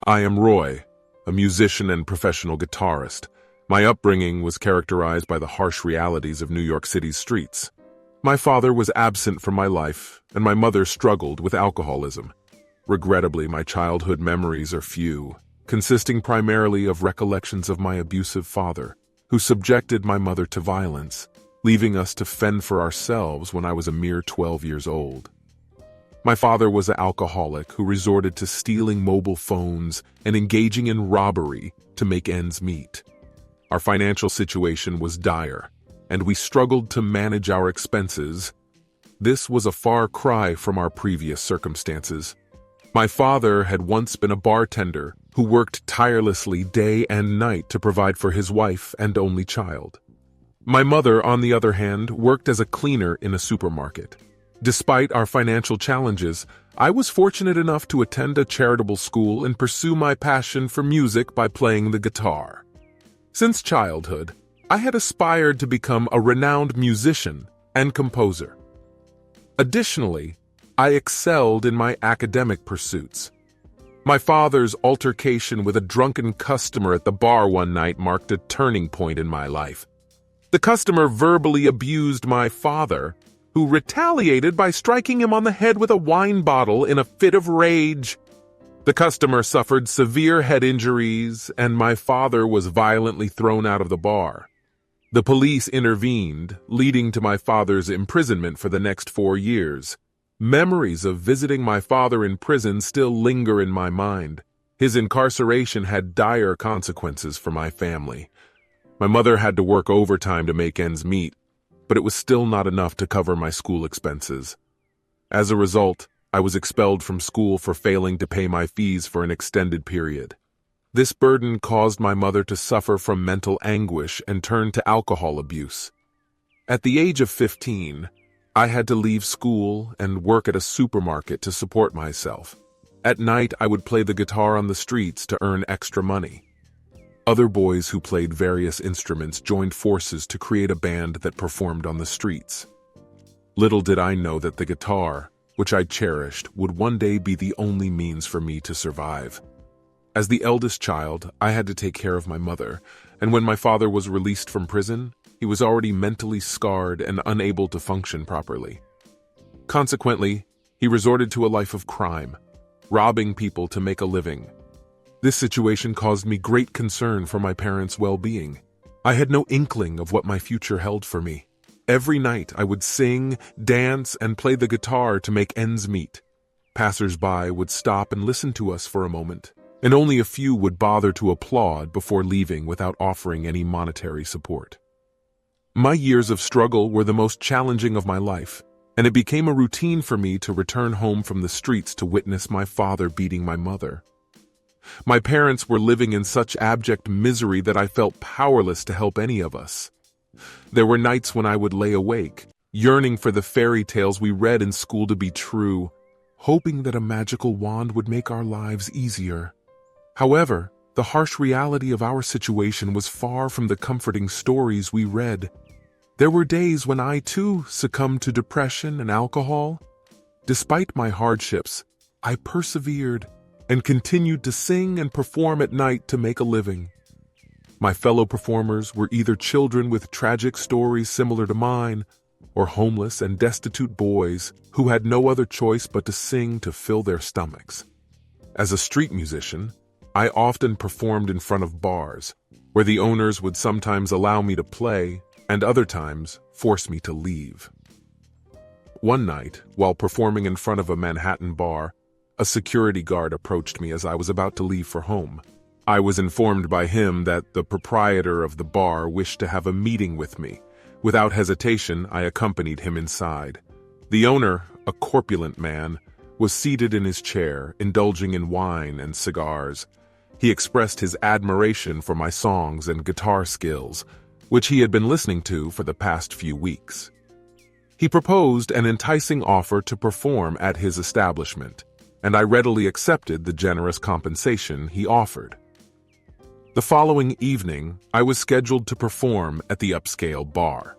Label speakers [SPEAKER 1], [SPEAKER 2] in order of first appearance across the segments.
[SPEAKER 1] I am Roy, a musician and professional guitarist. My upbringing was characterized by the harsh realities of New York City's streets. My father was absent from my life, and my mother struggled with alcoholism. Regrettably, my childhood memories are few, consisting primarily of recollections of my abusive father, who subjected my mother to violence, leaving us to fend for ourselves when I was a mere 12 years old. My father was an alcoholic who resorted to stealing mobile phones and engaging in robbery to make ends meet. Our financial situation was dire, and we struggled to manage our expenses. This was a far cry from our previous circumstances. My father had once been a bartender who worked tirelessly day and night to provide for his wife and only child. My mother, on the other hand, worked as a cleaner in a supermarket. Despite our financial challenges, I was fortunate enough to attend a charitable school and pursue my passion for music by playing the guitar. Since childhood, I had aspired to become a renowned musician and composer. Additionally, I excelled in my academic pursuits. My father's altercation with a drunken customer at the bar one night marked a turning point in my life. The customer verbally abused my father, who retaliated by striking him on the head with a wine bottle in a fit of rage. The customer suffered severe head injuries, and my father was violently thrown out of the bar. The police intervened, leading to my father's imprisonment for the next 4 years. Memories of visiting my father in prison still linger in my mind. His incarceration had dire consequences for my family. My mother had to work overtime to make ends meet, but it was still not enough to cover my school expenses. As a result, I was expelled from school for failing to pay my fees for an extended period. This burden caused my mother to suffer from mental anguish and turn to alcohol abuse. At the age of 15, I had to leave school and work at a supermarket to support myself. At night, I would play the guitar on the streets to earn extra money. Other boys who played various instruments joined forces to create a band that performed on the streets. Little did I know that the guitar, which I cherished, would one day be the only means for me to survive. As the eldest child, I had to take care of my mother, and when my father was released from prison, he was already mentally scarred and unable to function properly. Consequently, he resorted to a life of crime, robbing people to make a living. This situation caused me great concern for my parents' well-being. I had no inkling of what my future held for me. Every night I would sing, dance, and play the guitar to make ends meet. Passers-by would stop and listen to us for a moment, and only a few would bother to applaud before leaving without offering any monetary support. My years of struggle were the most challenging of my life, and it became a routine for me to return home from the streets to witness my father beating my mother. My parents were living in such abject misery that I felt powerless to help any of us. There were nights when I would lay awake, yearning for the fairy tales we read in school to be true, hoping that a magical wand would make our lives easier. However, the harsh reality of our situation was far from the comforting stories we read. There were days when I, too, succumbed to depression and alcohol. Despite my hardships, I persevered and continued to sing and perform at night to make a living. My fellow performers were either children with tragic stories similar to mine, or homeless and destitute boys who had no other choice but to sing to fill their stomachs. As a street musician, I often performed in front of bars, where the owners would sometimes allow me to play and other times force me to leave. One night, while performing in front of a Manhattan bar, a security guard approached me as I was about to leave for home. I was informed by him that the proprietor of the bar wished to have a meeting with me. Without hesitation, I accompanied him inside. The owner, a corpulent man, was seated in his chair, indulging in wine and cigars. He expressed his admiration for my songs and guitar skills, which he had been listening to for the past few weeks. He proposed an enticing offer to perform at his establishment, and I readily accepted the generous compensation he offered. The following evening, I was scheduled to perform at the upscale bar.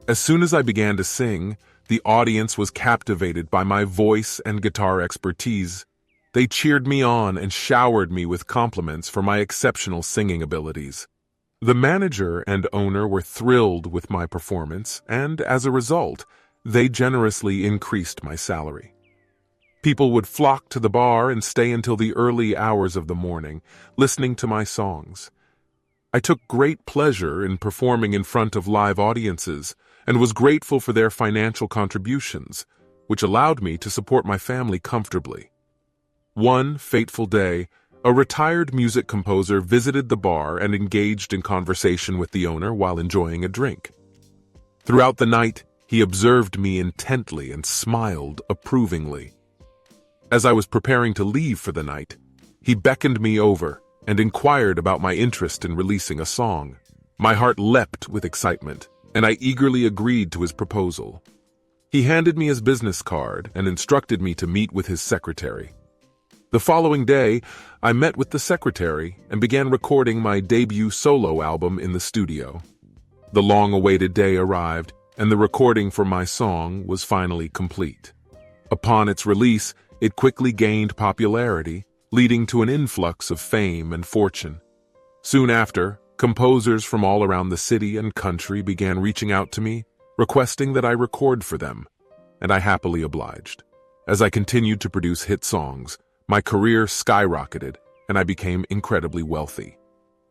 [SPEAKER 1] As soon as I began to sing, the audience was captivated by my voice and guitar expertise. They cheered me on and showered me with compliments for my exceptional singing abilities. The manager and owner were thrilled with my performance, and as a result, they generously increased my salary. People would flock to the bar and stay until the early hours of the morning, listening to my songs. I took great pleasure in performing in front of live audiences and was grateful for their financial contributions, which allowed me to support my family comfortably. One fateful day, a retired music composer visited the bar and engaged in conversation with the owner while enjoying a drink. Throughout the night, he observed me intently and smiled approvingly. As I was preparing to leave for the night, he beckoned me over and inquired about my interest in releasing a song. My heart leapt with excitement, and I eagerly agreed to his proposal. He handed me his business card and instructed me to meet with his secretary. The following day, I met with the secretary and began recording my debut solo album in the studio. The long-awaited day arrived, and the recording for my song was finally complete. Upon its release, it quickly gained popularity, leading to an influx of fame and fortune. Soon after, composers from all around the city and country began reaching out to me, requesting that I record for them, and I happily obliged. As I continued to produce hit songs, my career skyrocketed, and I became incredibly wealthy.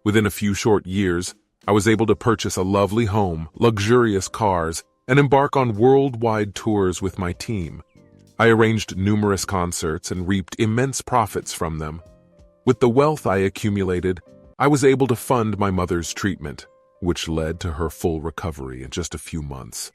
[SPEAKER 1] Within a few short years, I was able to purchase a lovely home, luxurious cars, and embark on worldwide tours with my team. I arranged numerous concerts and reaped immense profits from them. With the wealth I accumulated, I was able to fund my mother's treatment, which led to her full recovery in just a few months.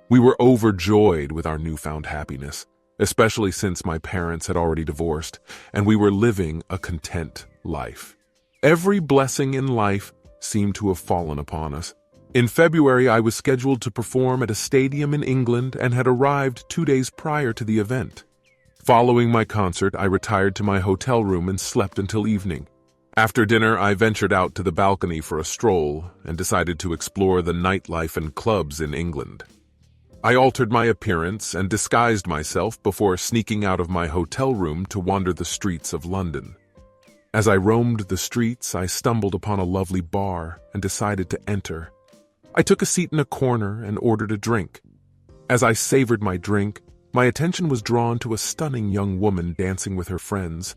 [SPEAKER 1] We were overjoyed with our newfound happiness, especially since my parents had already divorced, and we were living a content life. Every blessing in life seemed to have fallen upon us. In February, I was scheduled to perform at a stadium in England and had arrived 2 days prior to the event. Following my concert, I retired to my hotel room and slept until evening. After dinner, I ventured out to the balcony for a stroll and decided to explore the nightlife and clubs in England. I altered my appearance and disguised myself before sneaking out of my hotel room to wander the streets of London. As I roamed the streets, I stumbled upon a lovely bar and decided to enter. I took a seat in a corner and ordered a drink. As I savored my drink, my attention was drawn to a stunning young woman dancing with her friends.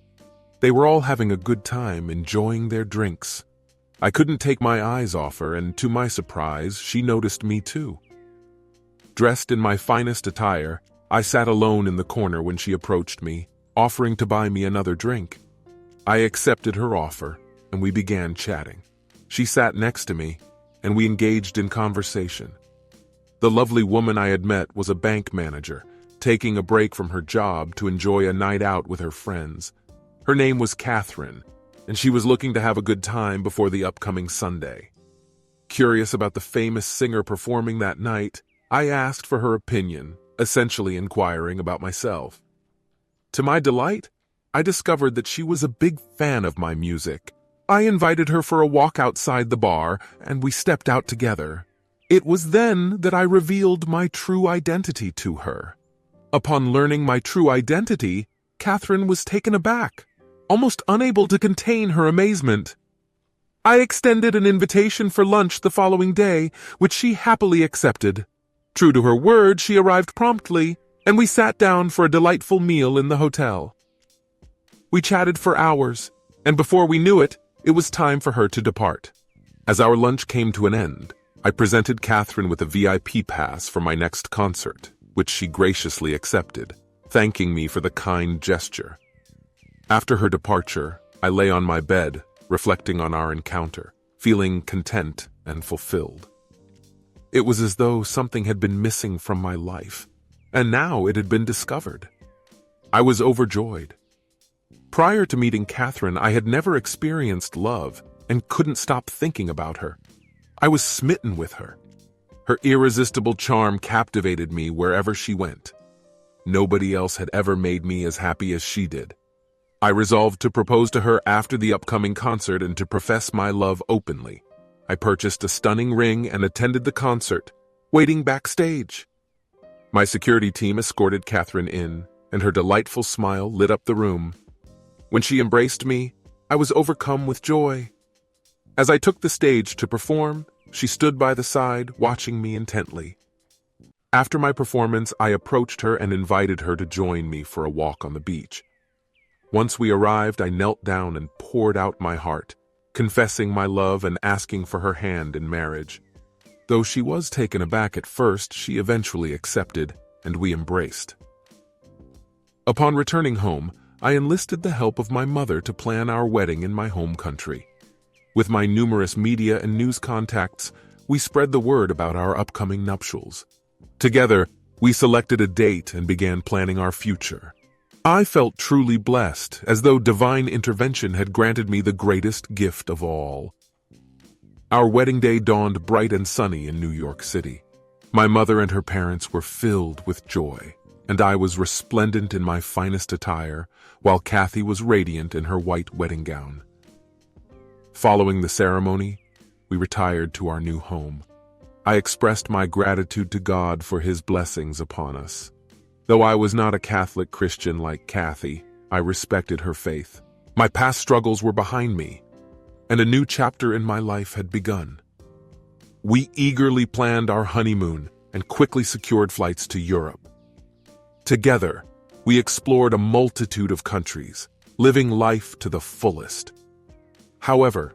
[SPEAKER 1] They were all having a good time, enjoying their drinks. I couldn't take my eyes off her, and to my surprise, she noticed me too. Dressed in my finest attire, I sat alone in the corner when she approached me, offering to buy me another drink. I accepted her offer, and we began chatting. She sat next to me, and we engaged in conversation. The lovely woman I had met was a bank manager, taking a break from her job to enjoy a night out with her friends. Her name was Catherine, and she was looking to have a good time before the upcoming Sunday. Curious about the famous singer performing that night, I asked for her opinion, essentially inquiring about myself. To my delight, I discovered that she was a big fan of my music. I invited her for a walk outside the bar, and we stepped out together. It was then that I revealed my true identity to her. Upon learning my true identity, Catherine was taken aback, almost unable to contain her amazement. I extended an invitation for lunch the following day, which she happily accepted. True to her word, she arrived promptly, and we sat down for a delightful meal in the hotel. We chatted for hours, and before we knew it, it was time for her to depart. As our lunch came to an end, I presented Catherine with a VIP pass for my next concert, which she graciously accepted, thanking me for the kind gesture. After her departure, I lay on my bed, reflecting on our encounter, feeling content and fulfilled. It was as though something had been missing from my life, and now it had been discovered. I was overjoyed. Prior to meeting Catherine, I had never experienced love and couldn't stop thinking about her. I was smitten with her. Her irresistible charm captivated me wherever she went. Nobody else had ever made me as happy as she did. I resolved to propose to her after the upcoming concert and to profess my love openly. I purchased a stunning ring and attended the concert, waiting backstage. My security team escorted Catherine in, and her delightful smile lit up the room. When she embraced me, I was overcome with joy. As I took the stage to perform, she stood by the side, watching me intently. After my performance, I approached her and invited her to join me for a walk on the beach. Once we arrived, I knelt down and poured out my heart, confessing my love and asking for her hand in marriage. Though she was taken aback at first, she eventually accepted, and we embraced. Upon returning home, I enlisted the help of my mother to plan our wedding in my home country. With my numerous media and news contacts, we spread the word about our upcoming nuptials. Together, we selected a date and began planning our future. I felt truly blessed, as though divine intervention had granted me the greatest gift of all. Our wedding day dawned bright and sunny in New York City. My mother and her parents were filled with joy, and I was resplendent in my finest attire, while Kathy was radiant in her white wedding gown. Following the ceremony, we retired to our new home. I expressed my gratitude to God for His blessings upon us. Though I was not a Catholic Christian like Kathy, I respected her faith. My past struggles were behind me, and a new chapter in my life had begun. We eagerly planned our honeymoon and quickly secured flights to Europe. Together, we explored a multitude of countries, living life to the fullest. However,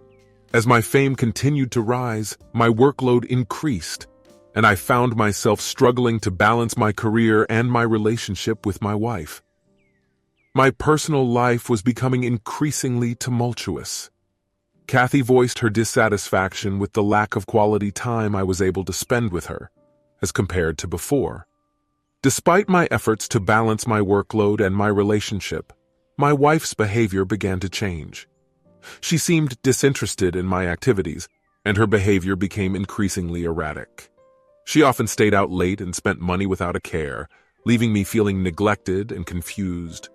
[SPEAKER 1] as my fame continued to rise, my workload increased, and I found myself struggling to balance my career and my relationship with my wife. My personal life was becoming increasingly tumultuous. Kathy voiced her dissatisfaction with the lack of quality time I was able to spend with her, as compared to before. Despite my efforts to balance my workload and my relationship, my wife's behavior began to change. She seemed disinterested in my activities, and her behavior became increasingly erratic. She often stayed out late and spent money without a care, leaving me feeling neglected and confused.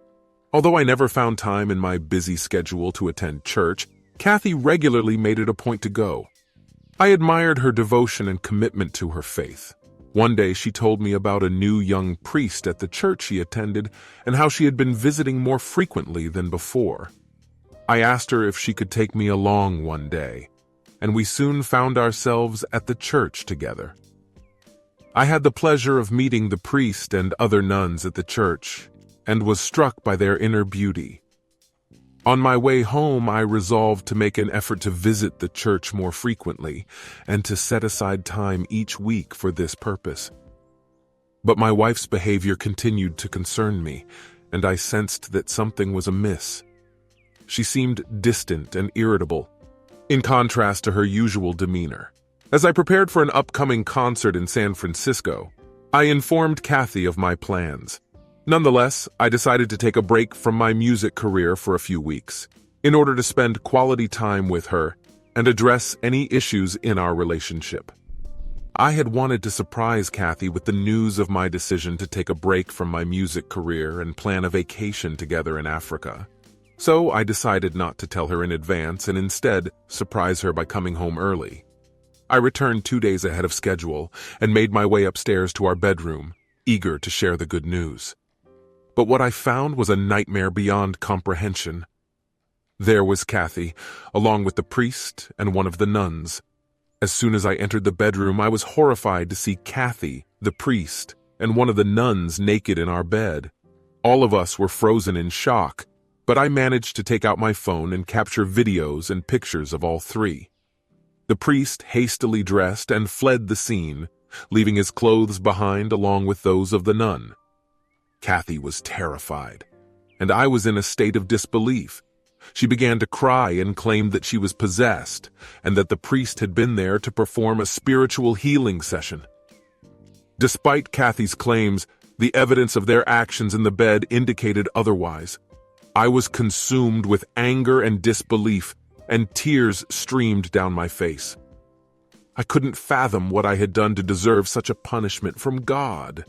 [SPEAKER 1] Although I never found time in my busy schedule to attend church, Kathy regularly made it a point to go. I admired her devotion and commitment to her faith. One day she told me about a new young priest at the church she attended and how she had been visiting more frequently than before. I asked her if she could take me along one day, and we soon found ourselves at the church together. I had the pleasure of meeting the priest and other nuns at the church, and was struck by their inner beauty. On my way home, I resolved to make an effort to visit the church more frequently, and to set aside time each week for this purpose. But my wife's behavior continued to concern me, and I sensed that something was amiss. She seemed distant and irritable, in contrast to her usual demeanor. As I prepared for an upcoming concert in San Francisco, I informed Kathy of my plans. Nonetheless, I decided to take a break from my music career for a few weeks, in order to spend quality time with her and address any issues in our relationship. I had wanted to surprise Kathy with the news of my decision to take a break from my music career and plan a vacation together in Africa. So I decided not to tell her in advance and instead surprise her by coming home early. I returned 2 days ahead of schedule and made my way upstairs to our bedroom, eager to share the good news. But what I found was a nightmare beyond comprehension. There was Kathy, along with the priest and one of the nuns. As soon as I entered the bedroom, I was horrified to see Kathy, the priest, and one of the nuns naked in our bed. All of us were frozen in shock, but I managed to take out my phone and capture videos and pictures of all three. The priest hastily dressed and fled the scene, leaving his clothes behind along with those of the nun. Kathy was terrified, and I was in a state of disbelief. She began to cry and claimed that she was possessed, and that the priest had been there to perform a spiritual healing session. Despite Kathy's claims, the evidence of their actions in the bed indicated otherwise. I was consumed with anger and disbelief, and tears streamed down my face. I couldn't fathom what I had done to deserve such a punishment from God.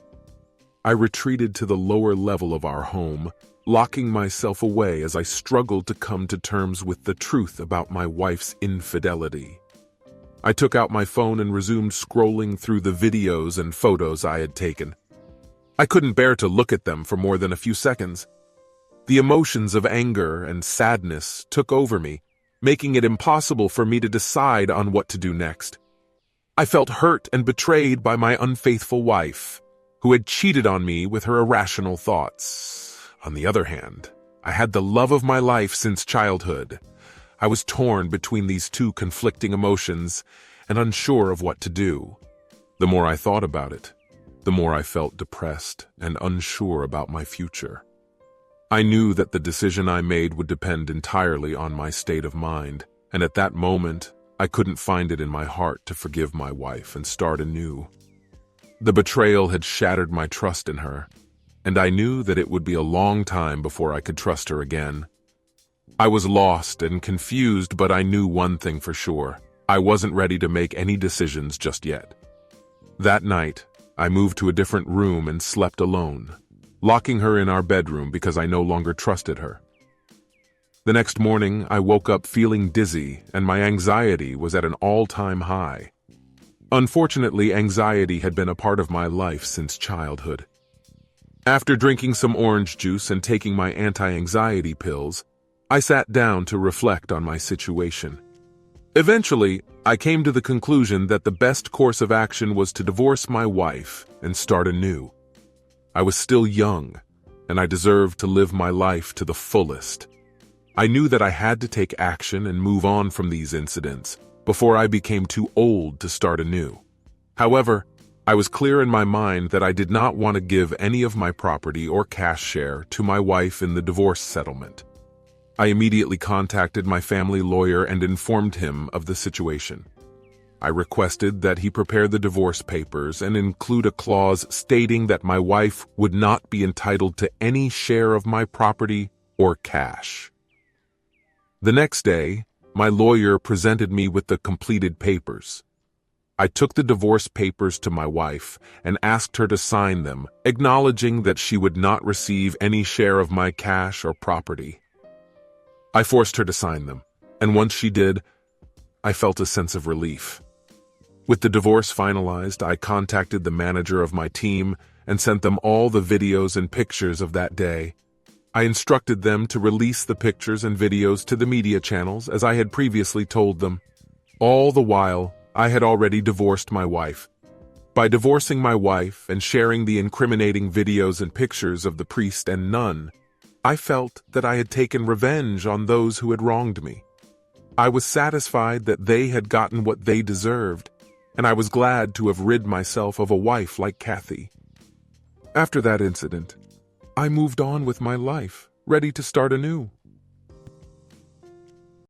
[SPEAKER 1] I retreated to the lower level of our home, locking myself away as I struggled to come to terms with the truth about my wife's infidelity. I took out my phone and resumed scrolling through the videos and photos I had taken. I couldn't bear to look at them for more than a few seconds. The emotions of anger and sadness took over me, making it impossible for me to decide on what to do next. I felt hurt and betrayed by my unfaithful wife, who had cheated on me with her irrational thoughts. On the other hand, I had the love of my life since childhood. I was torn between these two conflicting emotions and unsure of what to do. The more I thought about it, the more I felt depressed and unsure about my future. I knew that the decision I made would depend entirely on my state of mind, and at that moment, I couldn't find it in my heart to forgive my wife and start anew. The betrayal had shattered my trust in her, and I knew that it would be a long time before I could trust her again. I was lost and confused, but I knew one thing for sure. I wasn't ready to make any decisions just yet. That night, I moved to a different room and slept alone, locking her in our bedroom because I no longer trusted her. The next morning, I woke up feeling dizzy, and my anxiety was at an all-time high. Unfortunately, anxiety had been a part of my life since childhood. After drinking some orange juice and taking my anti-anxiety pills, I sat down to reflect on my situation. Eventually, I came to the conclusion that the best course of action was to divorce my wife and start anew. I was still young, and I deserved to live my life to the fullest. I knew that I had to take action and move on from these incidents before I became too old to start anew. However, I was clear in my mind that I did not want to give any of my property or cash share to my wife in the divorce settlement. I immediately contacted my family lawyer and informed him of the situation. I requested that he prepare the divorce papers and include a clause stating that my wife would not be entitled to any share of my property or cash. The next day, my lawyer presented me with the completed papers. I took the divorce papers to my wife and asked her to sign them, acknowledging that she would not receive any share of my cash or property. I forced her to sign them, and once she did, I felt a sense of relief. With the divorce finalized, I contacted the manager of my team and sent them all the videos and pictures of that day. I instructed them to release the pictures and videos to the media channels as I had previously told them. All the while, I had already divorced my wife. By divorcing my wife and sharing the incriminating videos and pictures of the priest and nun, I felt that I had taken revenge on those who had wronged me. I was satisfied that they had gotten what they deserved, and I was glad to have rid myself of a wife like Kathy. After that incident, I moved on with my life, ready to start anew.